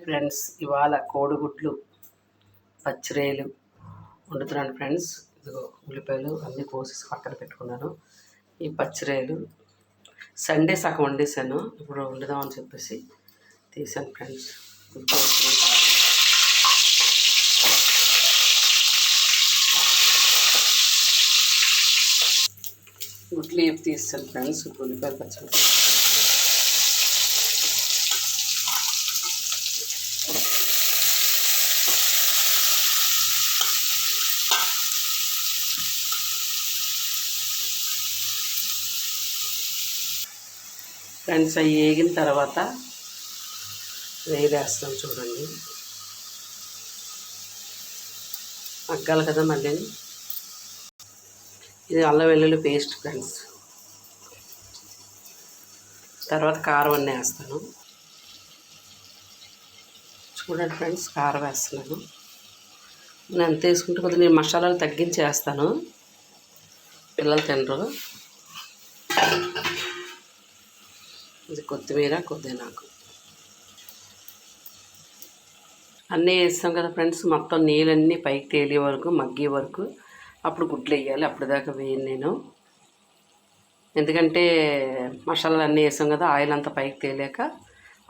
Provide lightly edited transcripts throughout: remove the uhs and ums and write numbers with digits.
Friends, ఇవాళ కోడిగుడ్లు పచ్చిరేలు వండుతున్నాను friends. ఇదిగో ఉల్లిపాయలు అన్నీ కోసేసి పక్కన పెట్టుకున్నాను. ఈ పచ్చిరేలు సండే సగం వండేసాను, ఇప్పుడు వండుదామని చెప్పేసి తీసాను ఫ్రెండ్స్. గుడ్లు వేపు తీసాను ఫ్రెండ్స్. ఉల్లిపాయలు పచ్చిమిరపకాయలు ఫ్రెండ్స్ అవి వేగిన తర్వాత వేస్తాం చూడండి. మగ్గాలి కదా మళ్ళీ. ఇది అల్లం వెల్లుల్లి పేస్ట్ ఫ్రెండ్స్. తర్వాత కారం అన్నీ వేస్తాను చూడండి ఫ్రెండ్స్. కారం వేస్తున్నాను. నేను అంత వేసుకుంటే కొద్దిగా నేను మసాలాలు తగ్గించి వేస్తాను, పిల్లలు తినరు. ఇది కొత్తిమీర కొద్దిగా నాకు అన్నీ వేస్తాం కదా ఫ్రెండ్స్. మొత్తం నీళ్ళన్నీ పైకి తేలే వరకు మగ్గే వరకు అప్పుడు గుడ్లు వేయాలి. అప్పుడు దాకా వేయను నేను, ఎందుకంటే మసాలాలు అన్నీ వేసాం కదా, ఆయిల్ అంతా పైకి తేలాక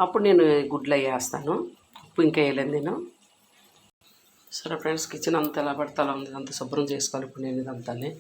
అప్పుడు నేను గుడ్లు వేస్తాను. ఉప్పు ఇంకా వేయలేదు నేను. సరే ఫ్రెండ్స్, కిచెన్ అంతా ఎలా పడితే అలా ఉంది, అంత శుభ్రం చేసుకోవాలి ఇప్పుడు నేను ఇదంతానే.